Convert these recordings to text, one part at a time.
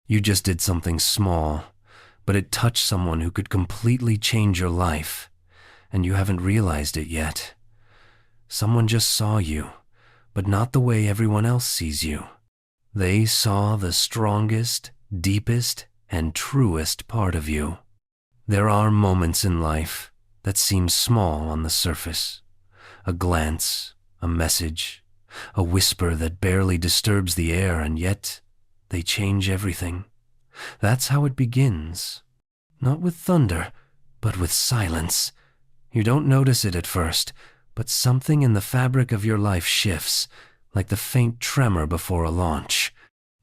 You just did something small, but it touched someone who could completely change your life, and you haven't realized it yet. Someone just saw you, but not the way everyone else sees you. They saw the strongest, deepest, and truest part of you. There are moments in life that seem small on the surface. A glance, a message, a whisper that barely disturbs the air, and yet they change everything. That's how it begins. Not with thunder, but with silence. You don't notice it at first, but something in the fabric of your life shifts, like the faint tremor before a launch.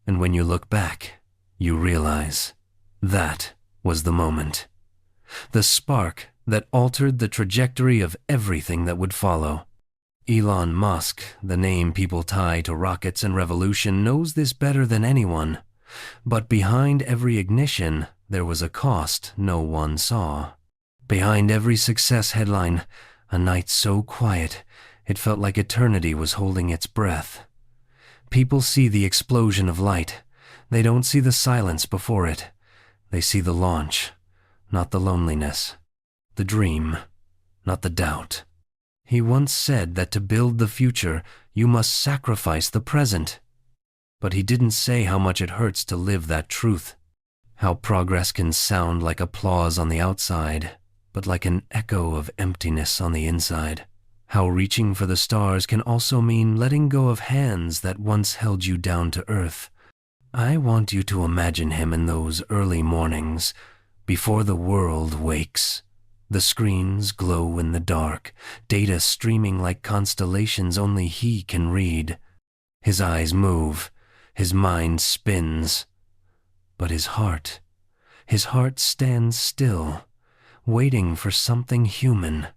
And when you look back, you realize that was the moment. The spark that altered the trajectory of everything that would follow. Elon Musk, the name people tie to rockets and revolution, knows this better than anyone. But behind every ignition, there was a cost no one saw. Behind every success headline, a night so quiet, it felt like eternity was holding its breath. People see the explosion of light. They don't see the silence before it. They see the launch, not the loneliness. The dream, not the doubt. He once said that to build the future, you must sacrifice the present. But he didn't say how much it hurts to live that truth. How progress can sound like applause on the outside, but like an echo of emptiness on the inside. How reaching for the stars can also mean letting go of hands that once held you down to earth. I want you to imagine him in those early mornings, before the world wakes. The screens glow in the dark, data streaming like constellations only he can read. His eyes move, his mind spins. But his heart stands still, waiting for something human.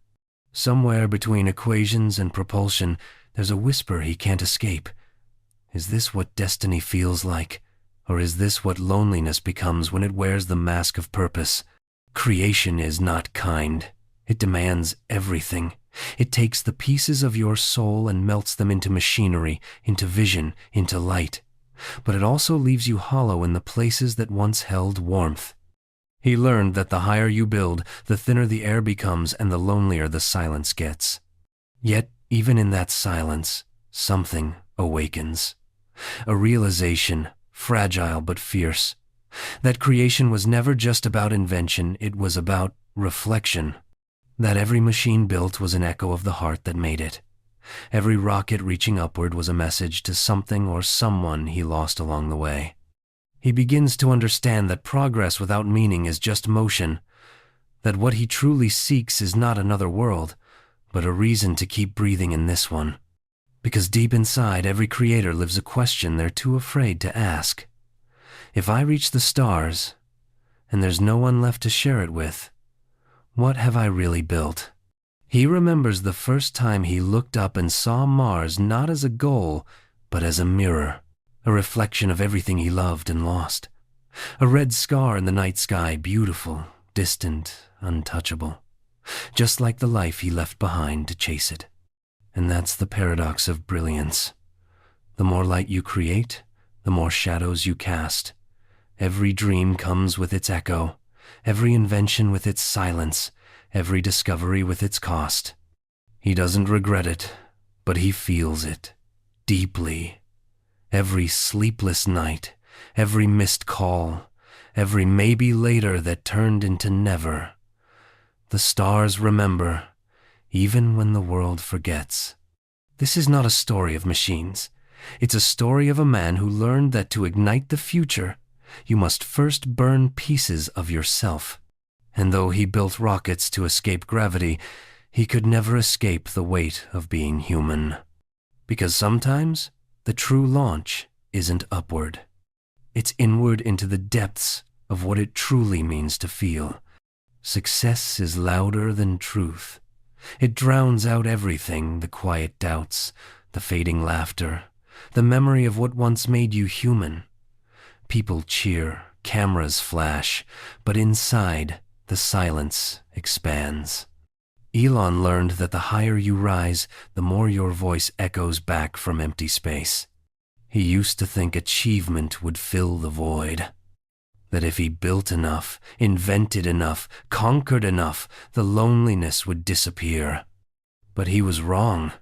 Somewhere between equations and propulsion, there's a whisper he can't escape. Is this what destiny feels like? Or is this what loneliness becomes when it wears the mask of purpose? Creation is not kind. It demands everything. It takes the pieces of your soul and melts them into machinery, into vision, into light. But it also leaves you hollow in the places that once held warmth. He learned that the higher you build, the thinner the air becomes and the lonelier the silence gets. Yet, even in that silence, something awakens. A realization, fragile but fierce. That creation was never just about invention, it was about reflection. That every machine built was an echo of the heart that made it. Every rocket reaching upward was a message to something or someone he lost along the way. He begins to understand that progress without meaning is just motion, that what he truly seeks is not another world, but a reason to keep breathing in this one. Because deep inside, every creator lives a question they're too afraid to ask. If I reach the stars, and there's no one left to share it with, what have I really built? He remembers the first time he looked up and saw Mars not as a goal, but as a mirror, a reflection of everything he loved and lost. A red scar in the night sky, beautiful, distant, untouchable, just like the life he left behind to chase it. And that's the paradox of brilliance. The more light you create, the more shadows you cast. Every dream comes with its echo, every invention with its silence, every discovery with its cost. He doesn't regret it, but he feels it, deeply. Every sleepless night, every missed call, every maybe later that turned into never. The stars remember, even when the world forgets. This is not a story of machines. It's a story of a man who learned that to ignite the future, you must first burn pieces of yourself. And though he built rockets to escape gravity, he could never escape the weight of being human. Because sometimes, the true launch isn't upward. It's inward into the depths of what it truly means to feel. Success is louder than truth. It drowns out everything, the quiet doubts, the fading laughter, the memory of what once made you human. People cheer, cameras flash, but inside, the silence expands. Elon learned that the higher you rise, the more your voice echoes back from empty space. He used to think achievement would fill the void, that if he built enough, invented enough, conquered enough, the loneliness would disappear. But he was wrong,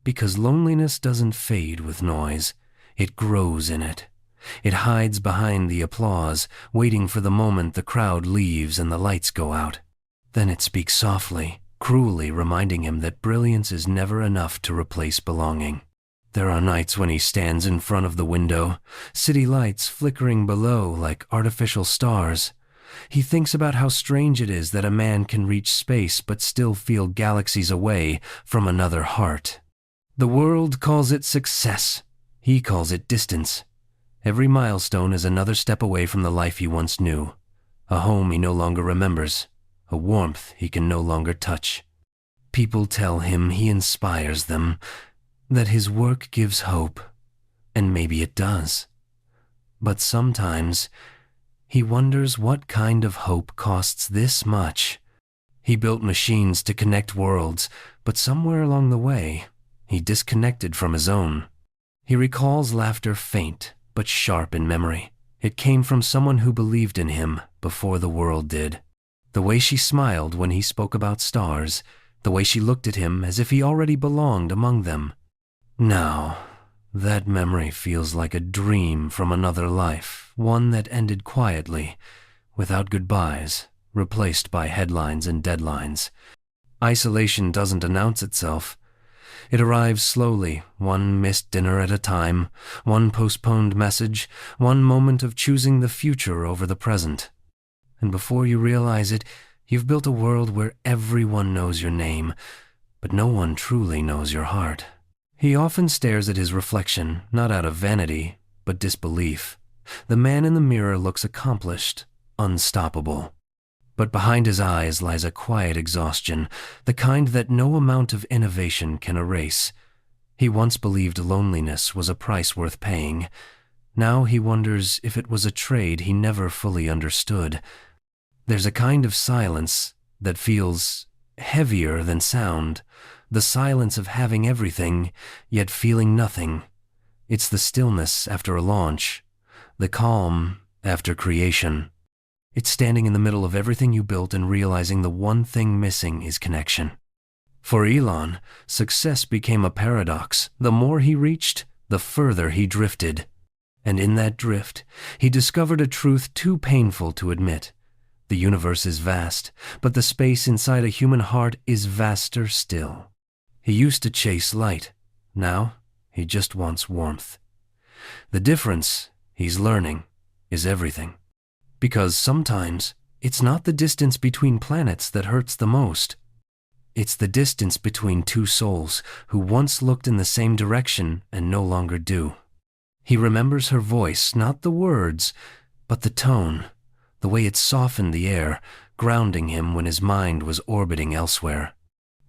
because loneliness doesn't fade with noise. It grows in it. It hides behind the applause, waiting for the moment the crowd leaves and the lights go out. Then it speaks softly, cruelly reminding him that brilliance is never enough to replace belonging. There are nights when he stands in front of the window, city lights flickering below like artificial stars. He thinks about how strange it is that a man can reach space but still feel galaxies away from another heart. The world calls it success. He calls it distance. Every milestone is another step away from the life he once knew, a home he no longer remembers, a warmth he can no longer touch. People tell him he inspires them, that his work gives hope, and maybe it does. But sometimes he wonders what kind of hope costs this much. He built machines to connect worlds, but somewhere along the way, he disconnected from his own. He recalls laughter faint, but sharp in memory. It came from someone who believed in him before the world did. The way she smiled when he spoke about stars, the way she looked at him as if he already belonged among them. Now, that memory feels like a dream from another life, one that ended quietly, without goodbyes, replaced by headlines and deadlines. Isolation doesn't announce itself. It arrives slowly, one missed dinner at a time, one postponed message, one moment of choosing the future over the present. And before you realize it, you've built a world where everyone knows your name, but no one truly knows your heart. He often stares at his reflection, not out of vanity, but disbelief. The man in the mirror looks accomplished, unstoppable. But behind his eyes lies a quiet exhaustion, the kind that no amount of innovation can erase. He once believed loneliness was a price worth paying. Now he wonders if it was a trade he never fully understood. There's a kind of silence that feels heavier than sound, the silence of having everything, yet feeling nothing. It's the stillness after a launch, the calm after creation. It's standing in the middle of everything you built and realizing the one thing missing is connection. For Elon, success became a paradox. The more he reached, the further he drifted. And in that drift, he discovered a truth too painful to admit. The universe is vast, but the space inside a human heart is vaster still. He used to chase light. Now, he just wants warmth. The difference, he's learning, is everything. Because sometimes, it's not the distance between planets that hurts the most. It's the distance between two souls who once looked in the same direction and no longer do. He remembers her voice, not the words, but the tone, the way it softened the air, grounding him when his mind was orbiting elsewhere.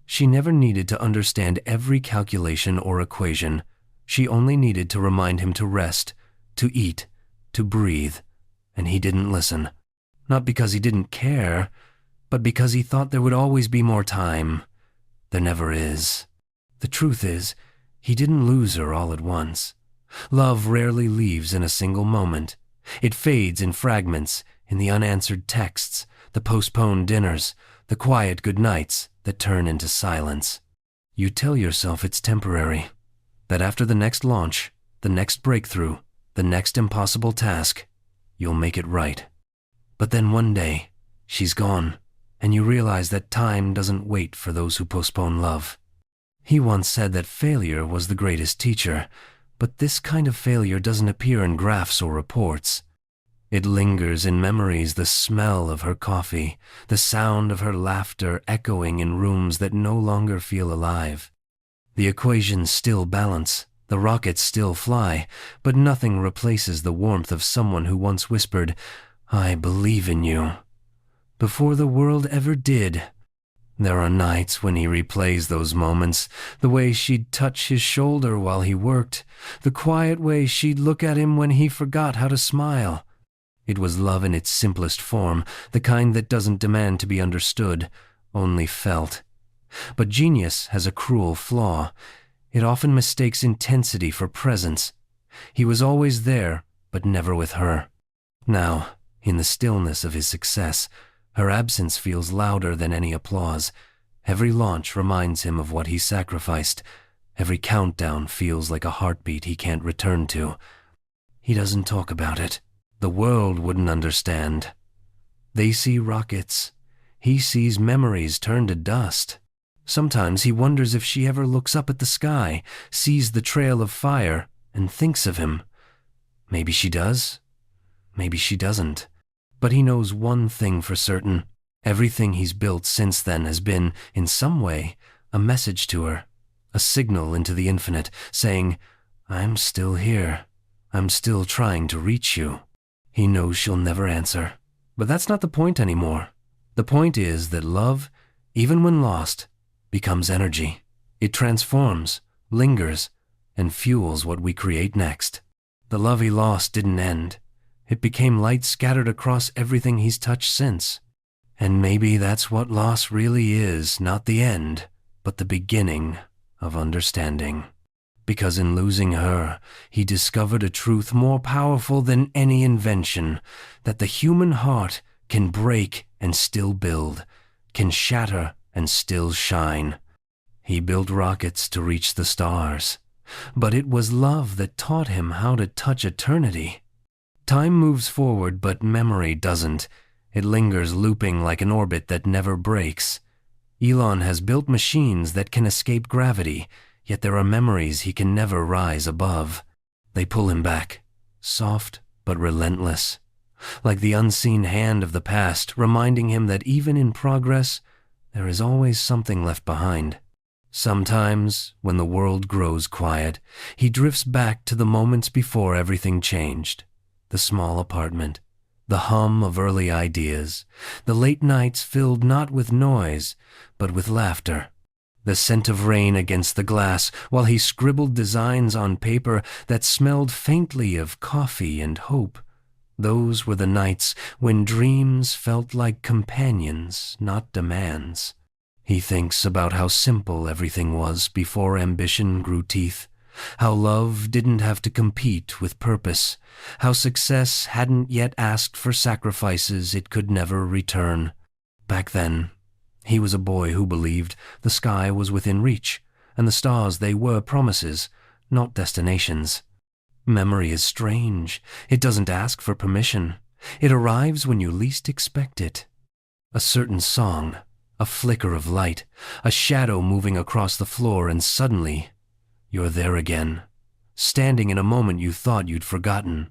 She never needed to understand every calculation or equation. She only needed to remind him to rest, to eat, to breathe. And he didn't listen. Not because he didn't care, but because he thought there would always be more time. There never is. The truth is, he didn't lose her all at once. Love rarely leaves in a single moment. It fades in fragments, in the unanswered texts, the postponed dinners, the quiet goodnights that turn into silence. You tell yourself it's temporary, that after the next launch, the next breakthrough, the next impossible task, you'll make it right. But then one day, she's gone, and you realize that time doesn't wait for those who postpone love. He once said that failure was the greatest teacher, but this kind of failure doesn't appear in graphs or reports. It lingers in memories, the smell of her coffee, the sound of her laughter echoing in rooms that no longer feel alive. The equations still balance, the rockets still fly, but nothing replaces the warmth of someone who once whispered, "I believe in you," before the world ever did. There are nights when he replays those moments, the way she'd touch his shoulder while he worked, the quiet way she'd look at him when he forgot how to smile. It was love in its simplest form, the kind that doesn't demand to be understood, only felt. But genius has a cruel flaw. It often mistakes intensity for presence. He was always there, but never with her. Now, In the stillness of his success, her absence feels louder than any applause. Every launch reminds him of what he sacrificed. Every countdown feels like a heartbeat he can't return to. He doesn't talk about it. The world wouldn't understand. They see rockets. He sees memories turn to dust. Sometimes he wonders if she ever looks up at the sky, sees the trail of fire, and thinks of him. Maybe she does. Maybe she doesn't. But he knows one thing for certain. Everything he's built since then has been, in some way, a message to her, a signal into the infinite, saying, "I'm still here. I'm still trying to reach you." He knows she'll never answer. But that's not the point anymore. The point is that love, even when lost, becomes energy. It transforms, lingers, and fuels what we create next. The love he lost didn't end. It became light scattered across everything he's touched since. And maybe that's what loss really is, not the end, but the beginning of understanding. Because in losing her, he discovered a truth more powerful than any invention, that the human heart can break and still build, can shatter and still shine. He built rockets to reach the stars, but it was love that taught him how to touch eternity. Time moves forward, but memory doesn't. It lingers looping like an orbit that never breaks. Elon has built machines that can escape gravity, yet there are memories he can never rise above. They pull him back, soft but relentless, like the unseen hand of the past, reminding him that even in progress, there is always something left behind. Sometimes, when the world grows quiet, he drifts back to the moments before everything changed. The small apartment, the hum of early ideas, the late nights filled not with noise, but with laughter. The scent of rain against the glass while he scribbled designs on paper that smelled faintly of coffee and hope. Those were the nights when dreams felt like companions, not demands. He thinks about how simple everything was before ambition grew teeth, how love didn't have to compete with purpose, how success hadn't yet asked for sacrifices it could never return. Back then, he was a boy who believed the sky was within reach, and the stars they were promises, not destinations. Memory is strange. It doesn't ask for permission. It arrives when you least expect it. A certain song, a flicker of light, a shadow moving across the floor, and suddenly, you're there again, standing in a moment you thought you'd forgotten.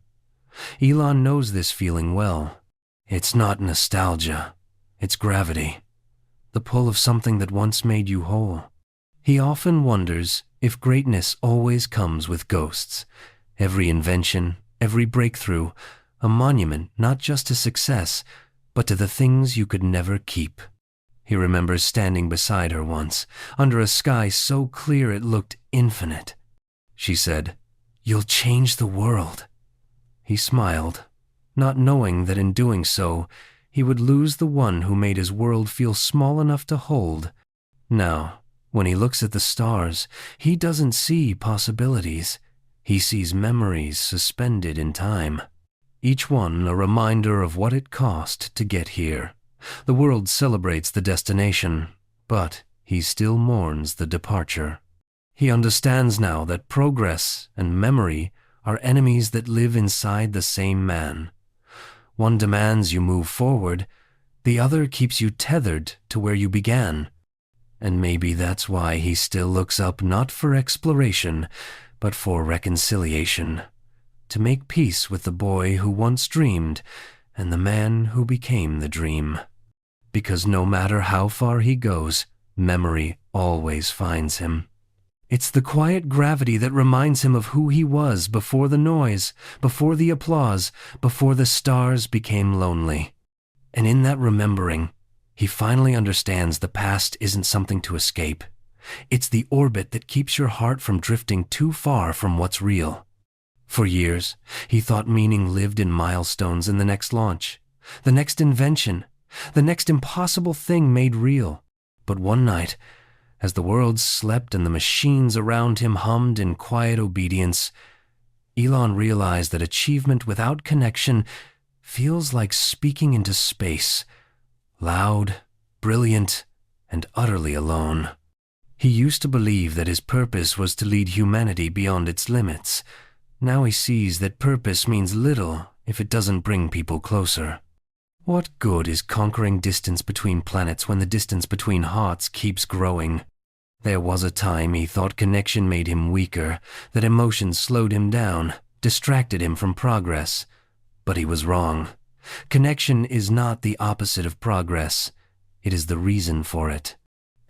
Elon knows this feeling well. It's not nostalgia. It's gravity. The pull of something that once made you whole. He often wonders if greatness always comes with ghosts. Every invention, every breakthrough, a monument not just to success, but to the things you could never keep. He remembers standing beside her once, under a sky so clear it looked infinite. She said, "You'll change the world." He smiled, not knowing that in doing so, he would lose the one who made his world feel small enough to hold. Now, when he looks at the stars, he doesn't see possibilities. He sees memories suspended in time. Each one a reminder of what it cost to get here. The world celebrates the destination, but he still mourns the departure. He understands now that progress and memory are enemies that live inside the same man. One demands you move forward, the other keeps you tethered to where you began. And maybe that's why he still looks up not for exploration, but for reconciliation, to make peace with the boy who once dreamed and the man who became the dream. Because no matter how far he goes, memory always finds him. It's the quiet gravity that reminds him of who he was before the noise, before the applause, before the stars became lonely. And in that remembering, he finally understands the past isn't something to escape. It's the orbit that keeps your heart from drifting too far from what's real. For years, he thought meaning lived in milestones in the next launch, the next invention, the next impossible thing made real. But one night, as the world slept and the machines around him hummed in quiet obedience, Elon realized that achievement without connection feels like speaking into space, loud, brilliant, and utterly alone. He used to believe that his purpose was to lead humanity beyond its limits. Now he sees that purpose means little if it doesn't bring people closer. What good is conquering distance between planets when the distance between hearts keeps growing? There was a time he thought connection made him weaker, that emotions slowed him down, distracted him from progress. But he was wrong. Connection is not the opposite of progress. It is the reason for it.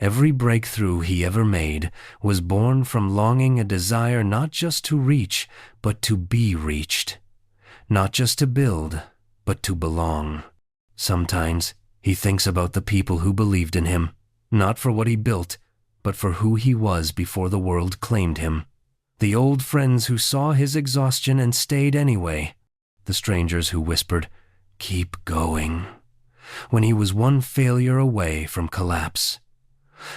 Every breakthrough he ever made was born from longing, a desire not just to reach, but to be reached. Not just to build, but to belong. Sometimes he thinks about the people who believed in him, not for what he built, but for who he was before the world claimed him. The old friends who saw his exhaustion and stayed anyway. The strangers who whispered, "Keep going," when he was one failure away from collapse.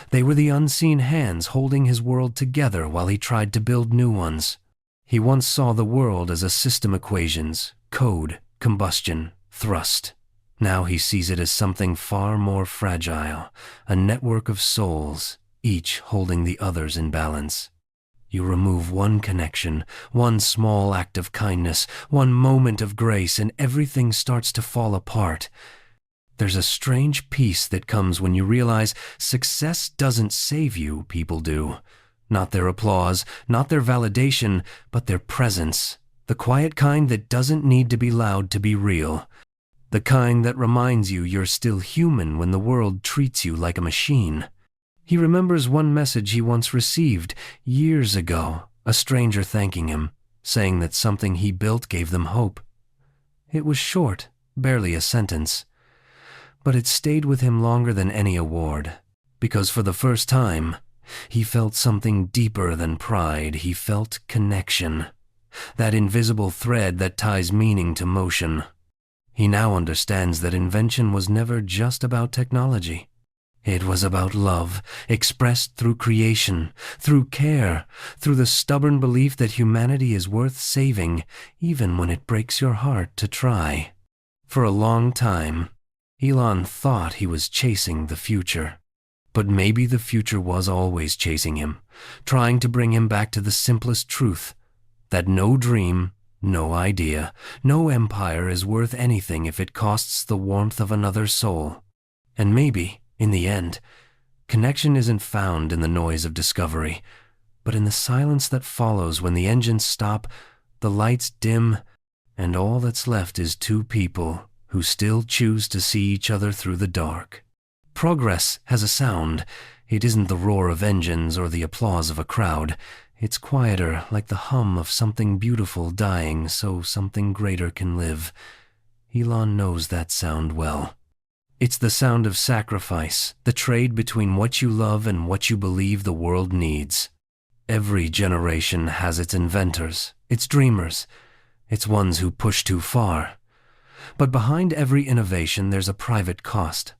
They were the unseen hands holding his world together while he tried to build new ones. He once saw the world as a system: equations, code, combustion, thrust. Now he sees it as something far more fragile, a network of souls, each holding the others in balance. You remove one connection, one small act of kindness, one moment of grace, and everything starts to fall apart. There's a strange peace that comes when you realize success doesn't save you, people do. Not their applause, not their validation, but their presence. The quiet kind that doesn't need to be loud to be real. The kind that reminds you you're still human when the world treats you like a machine. He remembers one message he once received years ago, a stranger thanking him, saying that something he built gave them hope. It was short, barely a sentence, but it stayed with him longer than any award, because for the first time, he felt something deeper than pride. He felt connection, that invisible thread that ties meaning to motion. He now understands that invention was never just about technology. It was about love, expressed through creation, through care, through the stubborn belief that humanity is worth saving, even when it breaks your heart to try. For a long time, Elon thought he was chasing the future. But maybe the future was always chasing him, trying to bring him back to the simplest truth, that no dream, no idea, no empire is worth anything if it costs the warmth of another soul. And maybe, in the end, connection isn't found in the noise of discovery, but in the silence that follows when the engines stop, the lights dim, and all that's left is two people who still choose to see each other through the dark. Progress has a sound. It isn't the roar of engines or the applause of a crowd. It's quieter, like the hum of something beautiful dying so something greater can live. Elon knows that sound well. It's the sound of sacrifice, the trade between what you love and what you believe the world needs. Every generation has its inventors, its dreamers, its ones who push too far. But behind every innovation there's a private cost,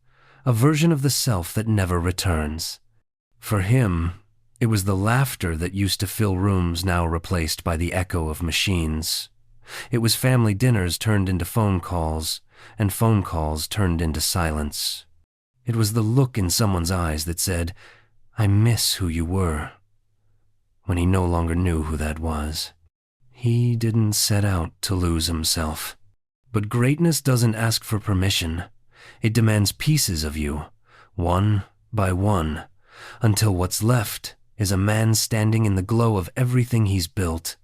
a version of the self that never returns. For him, it was the laughter that used to fill rooms now replaced by the echo of machines. It was family dinners turned into phone calls, and phone calls turned into silence. It was the look in someone's eyes that said, "I miss who you were," when he no longer knew who that was. He didn't set out to lose himself. But greatness doesn't ask for permission. It demands pieces of you, one by one, until what's left is a man standing in the glow of everything he's built,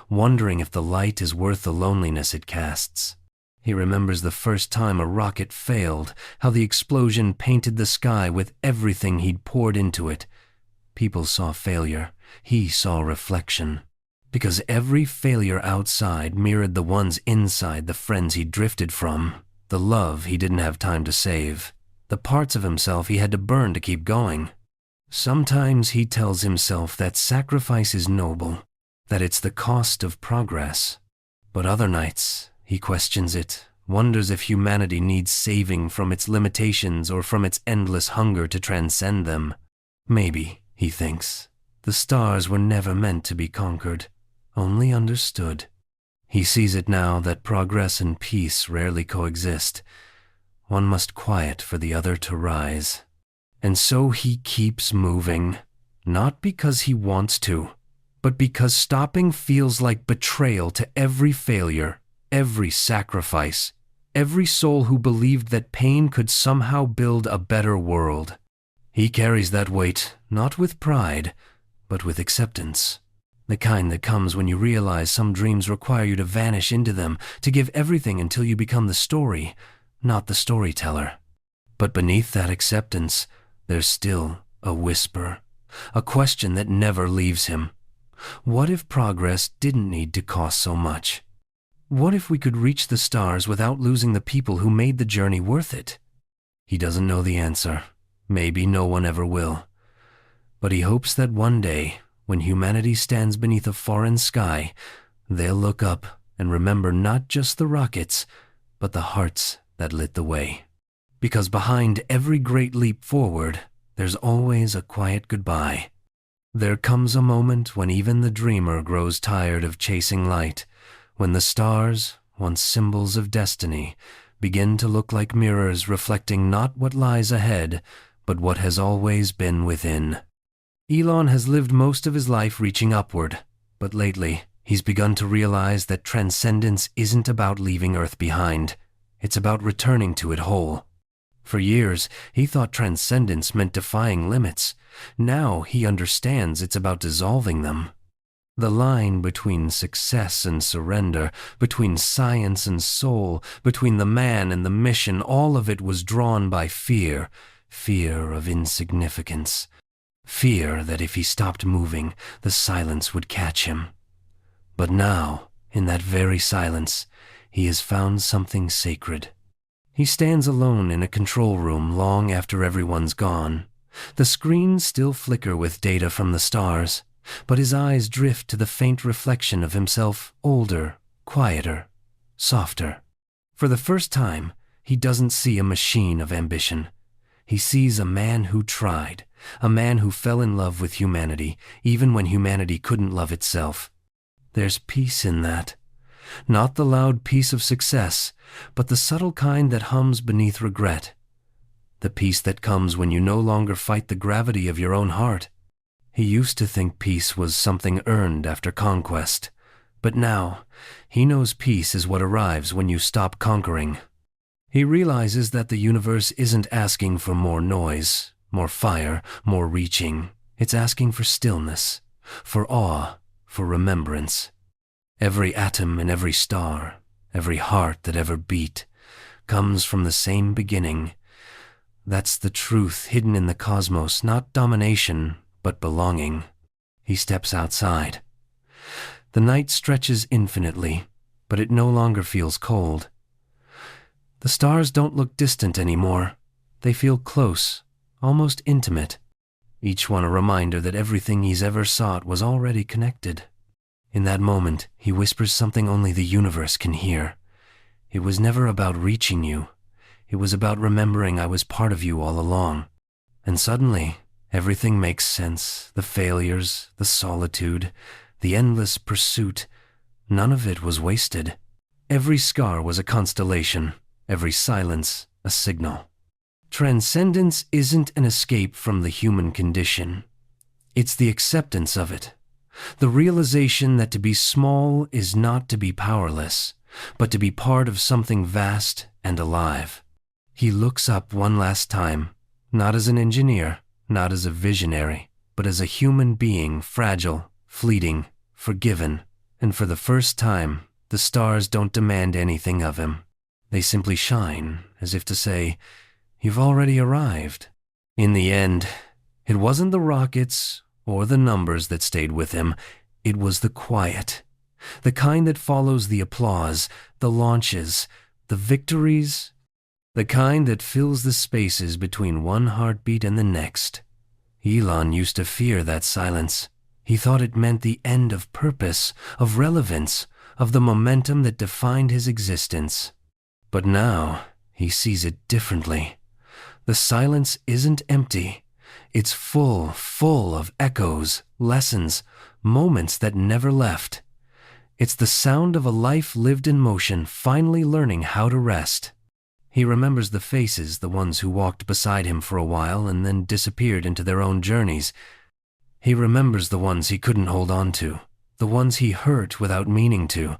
wondering if the light is worth the loneliness it casts. He remembers the first time a rocket failed, how the explosion painted the sky with everything he'd poured into it. People saw failure. He saw reflection. Because every failure outside mirrored the ones inside, the friends he'd drifted from, the love he didn't have time to save, the parts of himself he had to burn to keep going. Sometimes he tells himself that sacrifice is noble, that it's the cost of progress. But other nights, he questions it, wonders if humanity needs saving from its limitations or from its endless hunger to transcend them. Maybe, he thinks, the stars were never meant to be conquered, only understood. He sees it now that progress and peace rarely coexist. One must quiet for the other to rise. And so he keeps moving, not because he wants to, but because stopping feels like betrayal to every failure, every sacrifice, every soul who believed that pain could somehow build a better world. He carries that weight, not with pride, but with acceptance. The kind that comes when you realize some dreams require you to vanish into them, to give everything until you become the story, not the storyteller. But beneath that acceptance, there's still a whisper, a question that never leaves him. What if progress didn't need to cost so much? What if we could reach the stars without losing the people who made the journey worth it? He doesn't know the answer. Maybe no one ever will. But he hopes that one day, when humanity stands beneath a foreign sky, they'll look up and remember not just the rockets, but the hearts that lit the way. Because behind every great leap forward, there's always a quiet goodbye. There comes a moment when even the dreamer grows tired of chasing light, when the stars, once symbols of destiny, begin to look like mirrors reflecting not what lies ahead, but what has always been within. Elon has lived most of his life reaching upward, but lately he's begun to realize that transcendence isn't about leaving Earth behind. It's about returning to it whole. For years, he thought transcendence meant defying limits. Now he understands it's about dissolving them. The line between success and surrender, between science and soul, between the man and the mission, all of it was drawn by fear. Fear of insignificance. Fear that if he stopped moving, the silence would catch him. But now, in that very silence, he has found something sacred. He stands alone in a control room long after everyone's gone. The screens still flicker with data from the stars, but his eyes drift to the faint reflection of himself, older, quieter, softer. For the first time, he doesn't see a machine of ambition. He sees a man who tried, a man who fell in love with humanity, even when humanity couldn't love itself. There's peace in that. Not the loud peace of success, but the subtle kind that hums beneath regret. The peace that comes when you no longer fight the gravity of your own heart. He used to think peace was something earned after conquest, but now he knows peace is what arrives when you stop conquering. He realizes that the universe isn't asking for more noise, more fire, more reaching. It's asking for stillness, for awe, for remembrance. Every atom in every star, every heart that ever beat, comes from the same beginning. That's the truth hidden in the cosmos, not domination, but belonging. He steps outside. The night stretches infinitely, but it no longer feels cold. The stars don't look distant anymore. They feel close, almost intimate. Each one a reminder that everything he's ever sought was already connected. In that moment, he whispers something only the universe can hear. It was never about reaching you. It was about remembering I was part of you all along. And suddenly, everything makes sense. The failures, the solitude, the endless pursuit. None of it was wasted. Every scar was a constellation. Every silence, a signal. Transcendence isn't an escape from the human condition. It's the acceptance of it. The realization that to be small is not to be powerless, but to be part of something vast and alive. He looks up one last time, not as an engineer, not as a visionary, but as a human being, fragile, fleeting, forgiven, and for the first time, the stars don't demand anything of him. They simply shine, as if to say, "You've already arrived." In the end, it wasn't the rockets or the numbers that stayed with him. It was the quiet, the kind that follows the applause, the launches, the victories, the kind that fills the spaces between one heartbeat and the next. Elon used to fear that silence. He thought it meant the end of purpose, of relevance, of the momentum that defined his existence. But now, he sees it differently. The silence isn't empty. It's full of echoes, lessons, moments that never left. It's the sound of a life lived in motion, finally learning how to rest. He remembers the faces, the ones who walked beside him for a while and then disappeared into their own journeys. He remembers the ones he couldn't hold on to, the ones he hurt without meaning to,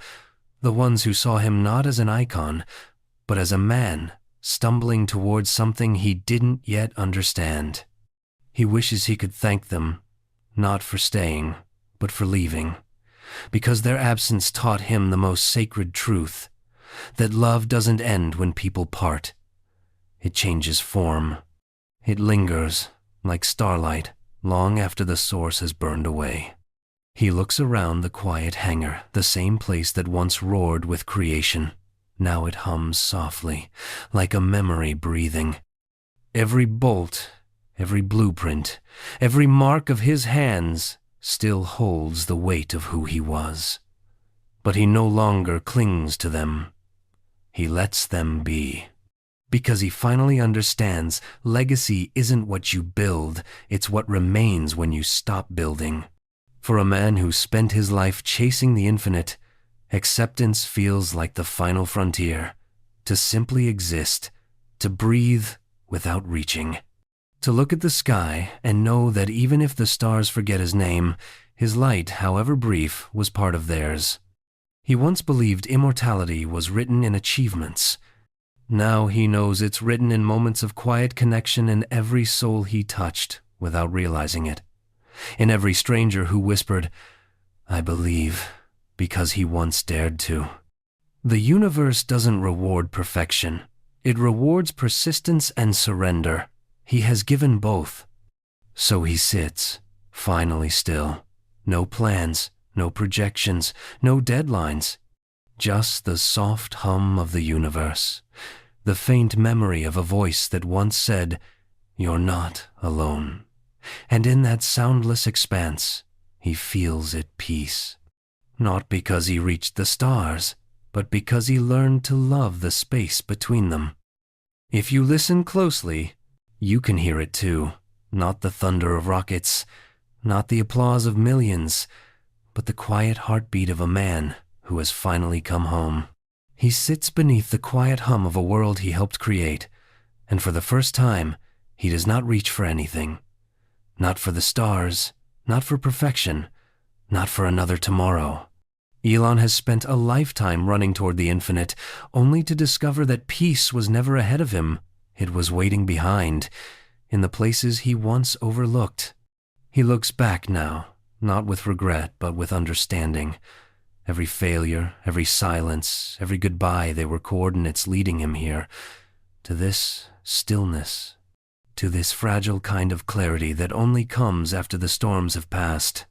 the ones who saw him not as an icon, but as a man stumbling towards something he didn't yet understand. He wishes he could thank them, not for staying, but for leaving, because their absence taught him the most sacred truth, that love doesn't end when people part. It changes form. It lingers, like starlight, long after the source has burned away. He looks around the quiet hangar, the same place that once roared with creation. Now it hums softly, like a memory breathing. Every bolt, every blueprint, every mark of his hands still holds the weight of who he was. But he no longer clings to them. He lets them be. Because he finally understands legacy isn't what you build, it's what remains when you stop building. For a man who spent his life chasing the infinite, acceptance feels like the final frontier. To simply exist, to breathe without reaching. To look at the sky and know that even if the stars forget his name, his light, however brief, was part of theirs. He once believed immortality was written in achievements. Now he knows it's written in moments of quiet connection in every soul he touched without realizing it. In every stranger who whispered, "I believe," because he once dared to. The universe doesn't reward perfection. It rewards persistence and surrender. He has given both. So he sits, finally still. No plans, no projections, no deadlines. Just the soft hum of the universe. The faint memory of a voice that once said, "You're not alone." And in that soundless expanse, he feels at peace. Not because he reached the stars, but because he learned to love the space between them. If you listen closely, you can hear it too. Not the thunder of rockets, not the applause of millions, but the quiet heartbeat of a man who has finally come home. He sits beneath the quiet hum of a world he helped create, and for the first time, he does not reach for anything. Not for the stars, not for perfection, not for another tomorrow. Elon has spent a lifetime running toward the infinite, only to discover that peace was never ahead of him. It was waiting behind, in the places he once overlooked. He looks back now, not with regret, but with understanding. Every failure, every silence, every goodbye, they were coordinates leading him here, to this stillness, to this fragile kind of clarity that only comes after the storms have passed.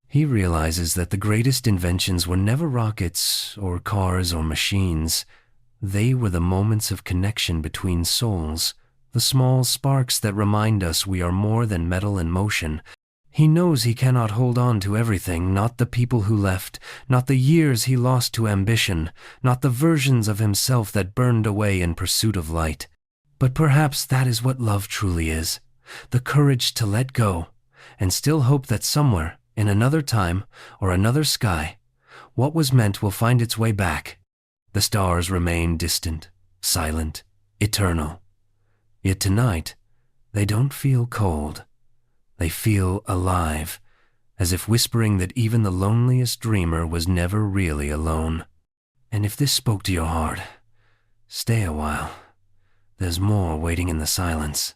He realizes that the greatest inventions were never rockets or cars or machines. They were the moments of connection between souls, the small sparks that remind us we are more than metal and motion. He knows he cannot hold on to everything, not the people who left, not the years he lost to ambition, not the versions of himself that burned away in pursuit of light. But perhaps that is what love truly is, the courage to let go, and still hope that somewhere, in another time or another sky, what was meant will find its way back. The stars remain distant, silent, eternal. Yet tonight, they don't feel cold. They feel alive, as if whispering that even the loneliest dreamer was never really alone. And if this spoke to your heart, stay a while. There's more waiting in the silence.